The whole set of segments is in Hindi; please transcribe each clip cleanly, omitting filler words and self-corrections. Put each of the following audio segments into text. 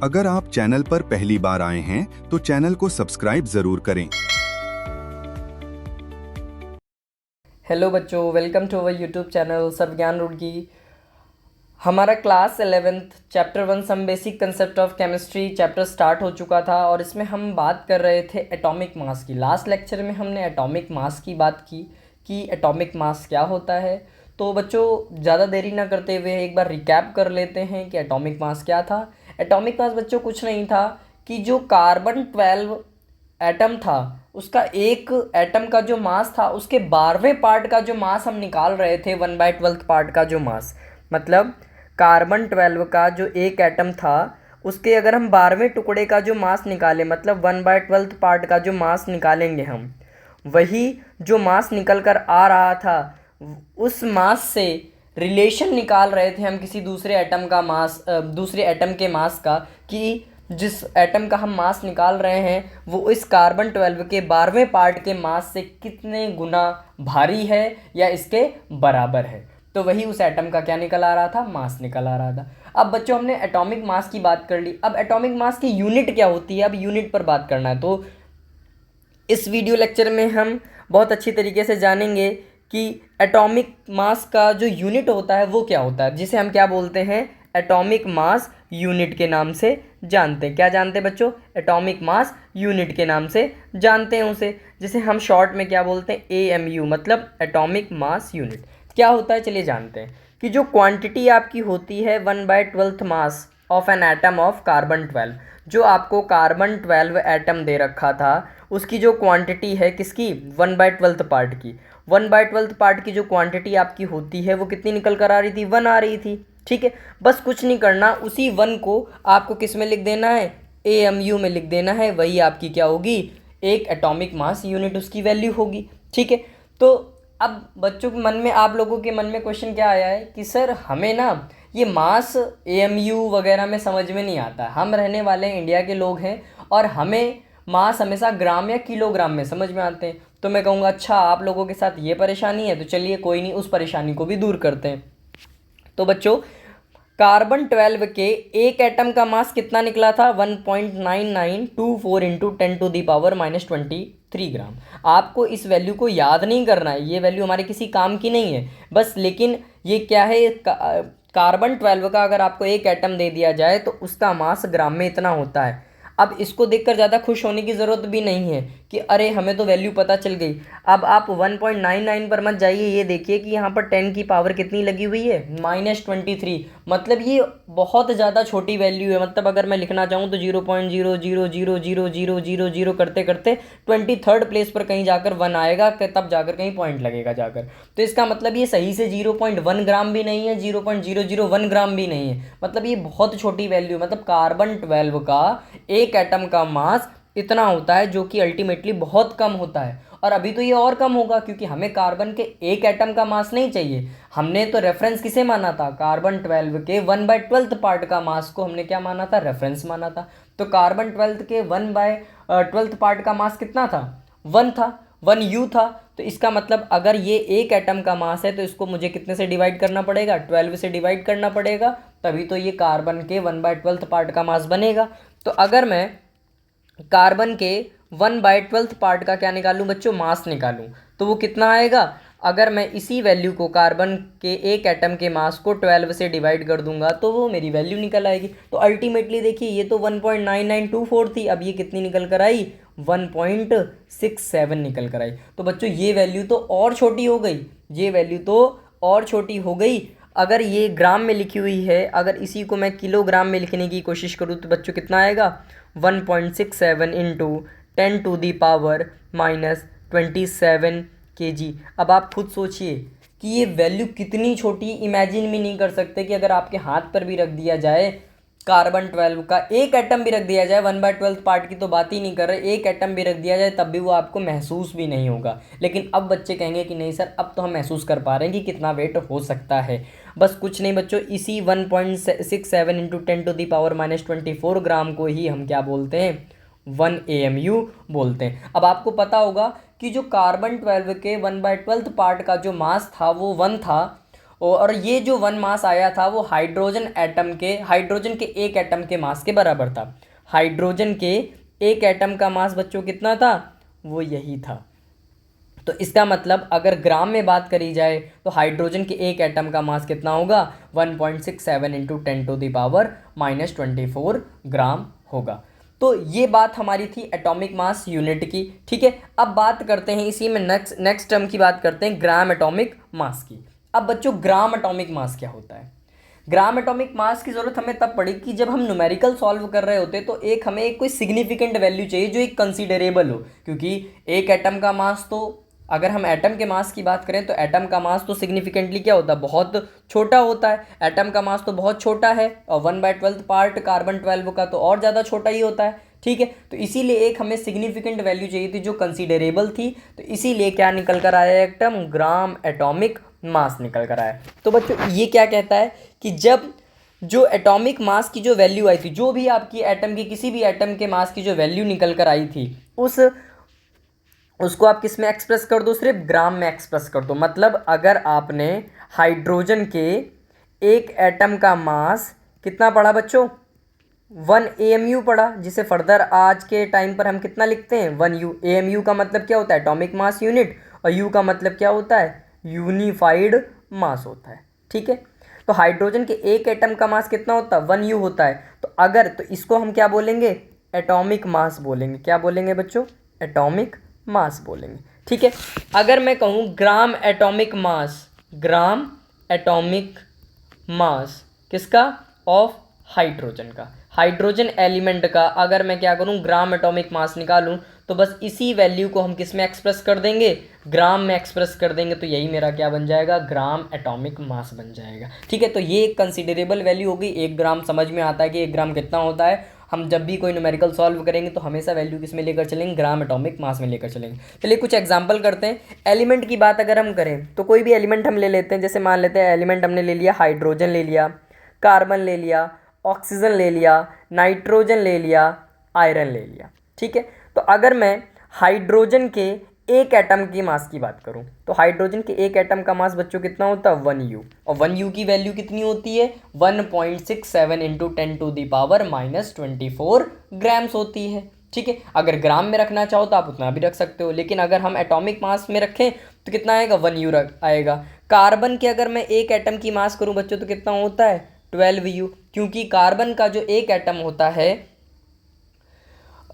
अगर आप चैनल पर पहली बार आए हैं तो चैनल को सब्सक्राइब जरूर करें। हेलो बच्चों, welcome to our YouTube channel Sarvagyan Roorkee. हमारा class 11th chapter 1 some basic concept of chemistry chapter start हो चुका था और इसमें हम बात कर रहे थे एटॉमिक मास की। लास्ट लेक्चर में हमने एटॉमिक मास की बात की कि एटॉमिक मास क्या होता है। तो बच्चों ज़्यादा देरी ना करते हुए एक बार रिकैप कर लेते हैं कि एटॉमिक मास क्या था। एटॉमिक मास बच्चों कुछ नहीं था कि जो कार्बन 12 एटम था उसका एक एटम का जो मास था उसके 12वें पार्ट का जो मास हम निकाल रहे थे 1/12 पार्ट का जो मास, मतलब कार्बन 12 का जो एक एटम था उसके अगर हम 12वें टुकड़े का जो मास निकालें, मतलब 1/12 पार्ट का जो मास निकालेंगे हम, वही जो मास निकल कर आ रहा था उस मास से रिलेशन निकाल रहे थे हम किसी दूसरे एटम का मास, दूसरे एटम के मास का, कि जिस एटम का हम मास निकाल रहे हैं वो इस कार्बन 12 के 12वें पार्ट के मास से कितने गुना भारी है या इसके बराबर है। तो वही उस एटम का क्या निकल आ रहा था, मास निकल आ रहा था। अब बच्चों हमने एटॉमिक मास की बात कर ली, अब एटॉमिक मास की यूनिट क्या होती है, अब यूनिट पर बात करना है। तो इस वीडियो लेक्चर में हम बहुत अच्छी तरीके से जानेंगे कि एटॉमिक मास का जो यूनिट होता है वो क्या होता है, जिसे हम क्या बोलते हैं, एटॉमिक मास यूनिट के नाम से जानते हैं। क्या जानते हैं बच्चों, एटॉमिक मास यूनिट के नाम से जानते हैं उसे, जिसे हम शॉर्ट में क्या बोलते हैं, AMU, मतलब एटॉमिक मास यूनिट। क्या होता है चलिए जानते हैं कि जो क्वांटिटी आपकी होती है 1/12 mass of an atom of carbon 12, जो आपको कार्बन 12 एटम दे रखा था उसकी जो क्वांटिटी है किसकी, 1/12 पार्ट की, 1/12 पार्ट की जो क्वांटिटी आपकी होती है वो कितनी निकल कर आ रही थी, 1 आ रही थी। ठीक है, बस कुछ नहीं करना, उसी 1 को आपको किस में लिख देना है, AMU में लिख देना है, वही आपकी क्या होगी, एक एटॉमिक मास यूनिट उसकी वैल्यू होगी। ठीक है, तो अब बच्चों के मन में, आप लोगों के मन में क्वेश्चन क्या आया है कि सर हमें ना ये मास AMU वगैरह में समझ में नहीं आता, हम रहने वाले इंडिया के लोग हैं और हमें मास हमेशा ग्राम या किलोग्राम में समझ में आते हैं। तो मैं कहूँगा अच्छा आप लोगों के साथ ये परेशानी है, तो चलिए कोई नहीं, उस परेशानी को भी दूर करते हैं। तो बच्चों कार्बन 12 के एक एटम का मास कितना निकला था, 1.9924 इंटू 10⁻⁻23 ग्राम। आपको इस वैल्यू को याद नहीं करना है, ये वैल्यू हमारे किसी काम की नहीं है बस, लेकिन ये क्या है, कार्बन 12 का अगर आपको एक एटम दे दिया जाए तो उसका मास ग्राम में इतना होता है। अब इसको देखकर ज़्यादा खुश होने की ज़रूरत भी नहीं है कि अरे हमें तो वैल्यू पता चल गई। अब आप 1.99 पर मत जाइए, ये देखिए कि यहाँ पर 10 की पावर कितनी लगी हुई है, -23, मतलब ये बहुत ज़्यादा छोटी वैल्यू है। मतलब अगर मैं लिखना चाहूँ तो 0.00000000 करते करते 23rd प्लेस पर कहीं जाकर 1 आएगा, तब जाकर कहीं पॉइंट लगेगा जाकर। तो इसका मतलब ये सही से 0.1 ग्राम भी नहीं है, 0.001 ग्राम भी नहीं है, मतलब ये बहुत छोटी वैल्यू। मतलब कार्बन 12 का एक एटम का मास इतना होता है, जो कि अल्टीमेटली बहुत कम होता है। और अभी तो ये और कम होगा क्योंकि हमें कार्बन के एक एटम का मास नहीं चाहिए, हमने तो रेफरेंस किसे माना था, कार्बन 12 के 1/12 पार्ट का मास को हमने क्या माना था, रेफरेंस माना था। तो कार्बन 12 के 1/12 पार्ट का मास कितना था, 1 था, 1U था। तो इसका मतलब अगर ये एक एटम का मास है तो इसको मुझे कितने से डिवाइड करना पड़ेगा, 12 से डिवाइड करना पड़ेगा, तभी तो ये कार्बन के 1/12 पार्ट का मास बनेगा। तो अगर मैं कार्बन के 1/12 पार्ट का क्या निकालूं बच्चों, मास निकालूं, तो वो कितना आएगा, अगर मैं इसी वैल्यू को कार्बन के एक एटम के मास को 12 से डिवाइड कर दूंगा तो वो मेरी वैल्यू निकल आएगी। तो अल्टीमेटली देखिए ये तो 1.9924 थी, अब ये कितनी निकल कर आई, 1.67 निकल कर आई। तो बच्चों ये वैल्यू तो और छोटी हो गई, ये वैल्यू तो और छोटी हो गई। अगर ये ग्राम में लिखी हुई है, अगर इसी को मैं किलोग्राम में लिखने की कोशिश करूँ तो बच्चों कितना आएगा, 1.67 इंटू 10⁻⁻27 kg। अब आप खुद सोचिए कि ये वैल्यू कितनी छोटी, इमेजिन भी नहीं कर सकते कि अगर आपके हाथ पर भी रख दिया जाए कार्बन 12 का एक एटम भी रख दिया जाए, 1/12 पार्ट की तो बात ही नहीं कर रहे, एक एटम भी रख दिया जाए तब भी वो आपको महसूस भी नहीं होगा। लेकिन अब बच्चे कहेंगे कि नहीं सर अब तो हम महसूस कर पा रहे हैं कि कितना वेट हो सकता है। बस कुछ नहीं बच्चों, इसी 1.67 इंटू 10⁻⁻24 ग्राम को ही हम क्या बोलते हैं, 1 AMU बोलते हैं। अब आपको पता होगा कि जो कार्बन 12 के 1/12 पार्ट का जो मास था वो 1 था, और ये जो 1 मास आया था वो हाइड्रोजन के एक एटम के मास के बराबर था। हाइड्रोजन के एक एटम का मास बच्चों कितना था, वो यही था। तो इसका मतलब अगर ग्राम में बात करी जाए तो हाइड्रोजन के एक एटम का मास कितना होगा, 1.67 इंटू 10⁻⁻24 ग्राम होगा। तो ये बात हमारी थी एटॉमिक मास यूनिट की। ठीक है, अब बात करते हैं इसी में नेक्स्ट टर्म की बात करते हैं ग्राम एटॉमिक मास की। अब बच्चों ग्राम एटॉमिक मास क्या होता है? ग्राम एटॉमिक मास की ज़रूरत हमें तब पड़ी कि जब हम न्यूमेरिकल सॉल्व कर रहे होते तो हमें एक कोई सिग्निफिकेंट वैल्यू चाहिए जो एक कंसीडरेबल हो, क्योंकि एक एटम का मास तो, अगर हम एटम के मास की बात करें तो एटम का मास तो सिग्निफिकेंटली क्या होता है, बहुत छोटा होता है। एटम का मास तो बहुत छोटा है और 1/12 पार्ट कार्बन 12 का तो और ज़्यादा छोटा ही होता है। ठीक है, तो इसीलिए एक हमें सिग्निफिकेंट वैल्यू चाहिए थी जो कंसीडरेबल थी, तो इसीलिए क्या निकल कर आया, एक टर्म ग्राम एटॉमिक मास निकल कर आया। तो बच्चों ये क्या कहता है कि जब जो एटॉमिक मास की जो वैल्यू आई थी, जो भी आपकी एटम की किसी भी एटम के मास की जो वैल्यू निकल कर आई थी, उसको आप किस में एक्सप्रेस कर दो, सिर्फ ग्राम में एक्सप्रेस कर दो। मतलब अगर आपने हाइड्रोजन के एक एटम का मास कितना पढ़ा बच्चों, 1 AMU पढ़ा, जिसे फर्दर आज के टाइम पर हम कितना लिखते हैं, 1 U। AMU का मतलब क्या होता है, एटॉमिक मास यूनिट, और U का मतलब क्या होता है, यूनिफाइड मास होता है। ठीक है, तो हाइड्रोजन के एक एटम का मास कितना होता है, 1 U होता है। तो इसको हम क्या बोलेंगे, एटॉमिक मास बोलेंगे। क्या बोलेंगे बच्चों, एटॉमिक मास बोलेंगे। ठीक है, अगर मैं कहूँ ग्राम एटॉमिक मास किसका, ऑफ हाइड्रोजन का, हाइड्रोजन एलिमेंट का, अगर मैं क्या करूँ ग्राम एटॉमिक मास निकालूँ तो बस इसी वैल्यू को हम किस में एक्सप्रेस कर देंगे, ग्राम में एक्सप्रेस कर देंगे, तो यही मेरा क्या बन जाएगा, ग्राम एटॉमिक मास बन जाएगा। ठीक है, तो ये एक कंसिडरेबल वैल्यू होगी। 1 ग्राम समझ में आता है कि 1 ग्राम कितना होता है। हम जब भी कोई न्यूमेरिकल सॉल्व करेंगे तो हमेशा वैल्यू किस में लेकर चलेंगे, ग्राम एटॉमिक मास में लेकर चलेंगे। चलिए कुछ एग्जांपल करते हैं। एलिमेंट की बात अगर हम करें तो कोई भी एलिमेंट हम ले लेते हैं, जैसे मान लेते हैं एलिमेंट हमने ले लिया, हाइड्रोजन ले लिया, कार्बन ले लिया, ऑक्सीजन ले लिया, नाइट्रोजन ले लिया, आयरन ले लिया। ठीक है, तो अगर मैं हाइड्रोजन के एक एटम की मास की बात करूं तो हाइड्रोजन के एक एटम का मास बच्चों कितना होता है, 1 U। और 1 U की वैल्यू कितनी होती है, 1.67 इंटू 10⁻⁻24 ग्राम्स होती है। ठीक है, अगर ग्राम में रखना चाहो तो आप उतना भी रख सकते हो, लेकिन अगर हम एटॉमिक मास में रखें तो कितना आएगा, 1 U आएगा। कार्बन के अगर मैं एक एटम की मास करूं बच्चों तो कितना होता है, 12 U, क्योंकि कार्बन का जो एक एटम होता है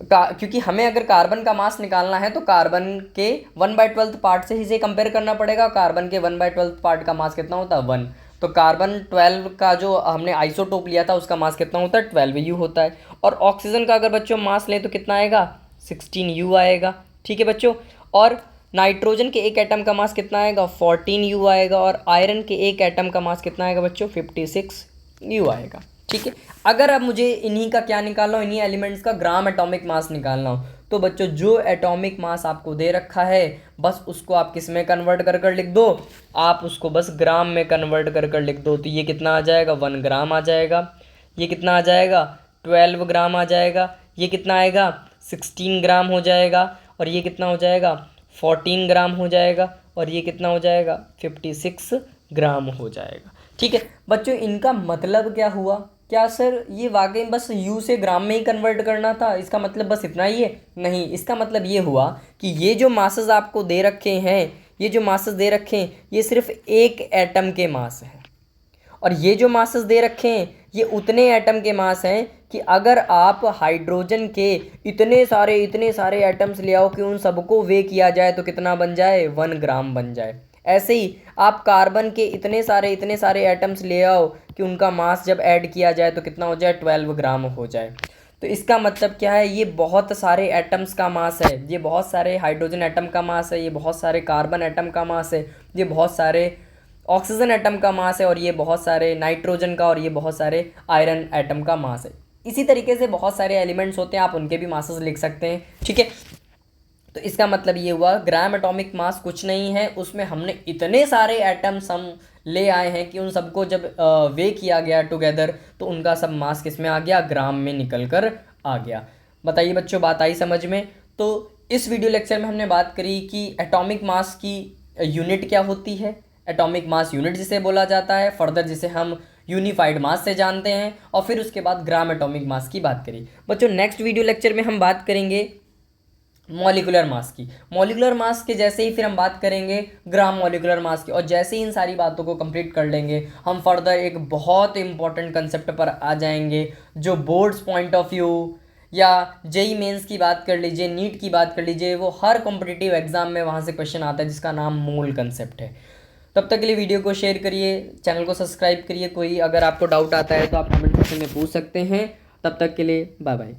क्योंकि हमें अगर कार्बन का मास निकालना है तो कार्बन के 1/12 पार्ट से ही इसे कंपेयर करना पड़ेगा। कार्बन के 1/12 पार्ट का मास कितना होता है, 1। तो कार्बन 12 का जो हमने आइसोटोप लिया था उसका मास कितना होता है, 12 U होता है। और ऑक्सीजन का अगर बच्चों मास लें तो कितना आएगा, 16 U आएगा। ठीक है बच्चों, और नाइट्रोजन के एक एटम का मास कितना आएगा, 14 U आएगा। और आयरन के एक एटम का मास कितना आएगा बच्चों, 56 U आएगा। ठीक है, अगर अब मुझे इन्हीं का क्या निकालना हो, इन्हीं एलिमेंट्स का ग्राम एटॉमिक मास निकालना हो, तो बच्चों जो एटॉमिक मास आपको दे रखा है बस उसको आप किस में कन्वर्ट कर कर लिख दो, आप उसको बस ग्राम में कन्वर्ट कर कर लिख दो। तो ये कितना आ जाएगा, 1 ग्राम आ जाएगा। ये कितना आ जाएगा, 12 ग्राम आ जाएगा। ये कितना आएगा, 16 ग्राम हो जाएगा। और ये कितना हो जाएगा, 14 ग्राम हो जाएगा। और ये कितना हो जाएगा, 56 ग्राम हो जाएगा। ठीक है बच्चों, इनका मतलब क्या हुआ, क्या सर ये वाकई बस U से ग्राम में ही कन्वर्ट करना था, इसका मतलब बस इतना ही है? नहीं, इसका मतलब ये हुआ कि ये जो मासेस आपको दे रखे हैं, ये जो मासेस दे रखे हैं ये सिर्फ एक एटम के मास हैं। और ये जो मासेस दे रखे हैं ये उतने एटम के मास हैं कि अगर आप हाइड्रोजन के इतने सारे एटम्स ले आओ कि उन सबको वे किया जाए तो कितना बन जाए, 1 ग्राम बन जाए। ऐसे ही आप कार्बन के इतने सारे एटम्स ले आओ कि उनका मास जब ऐड किया जाए तो कितना हो जाए, 12 ग्राम हो जाए। तो इसका मतलब क्या है, ये बहुत सारे एटम्स का मास है, ये बहुत सारे हाइड्रोजन एटम का मास है, ये बहुत सारे कार्बन एटम का मास है, ये बहुत सारे ऑक्सीजन एटम का मास है, और ये बहुत सारे नाइट्रोजन का, और ये बहुत सारे आयरन एटम का मास है। इसी तरीके से बहुत सारे एलिमेंट्स होते हैं, आप उनके भी मासेस लिख सकते हैं। ठीक है, तो इसका मतलब ये हुआ ग्राम एटॉमिक मास कुछ नहीं है, उसमें हमने इतने सारे एटम्स हम ले आए हैं कि उन सबको जब वे किया गया टुगेदर तो उनका सब मास किस में आ गया, ग्राम में निकल कर आ गया। बताइए बच्चों, बात आई समझ में? तो इस वीडियो लेक्चर में हमने बात करी कि एटॉमिक मास की यूनिट क्या होती है, एटॉमिक मास यूनिट जिसे बोला जाता है, फर्दर जिसे हम यूनिफाइड मास से जानते हैं, और फिर उसके बाद ग्राम एटॉमिक मास की बात करी। बच्चों नेक्स्ट वीडियो लेक्चर में हम बात करेंगे मॉलिकुलर मास की। मॉलिकुलर मास के जैसे ही फिर हम बात करेंगे ग्राम मॉलिकुलर मास की, और जैसे ही इन सारी बातों को कंप्लीट कर लेंगे हम फर्दर एक बहुत इंपॉर्टेंट कंसेप्ट पर आ जाएंगे जो बोर्ड्स पॉइंट ऑफ व्यू या जेई मेंस की बात कर लीजिए, नीट की बात कर लीजिए, वो हर कॉम्पिटिटिव एग्जाम में वहाँ से क्वेश्चन आता है जिसका नाम मोल कंसेप्ट है। तब तक के लिए वीडियो को शेयर करिए, चैनल को सब्सक्राइब करिए। कोई अगर आपको डाउट आता है तो आप कमेंट सेक्शन में पूछ सकते हैं। तब तक के लिए बाय बाय।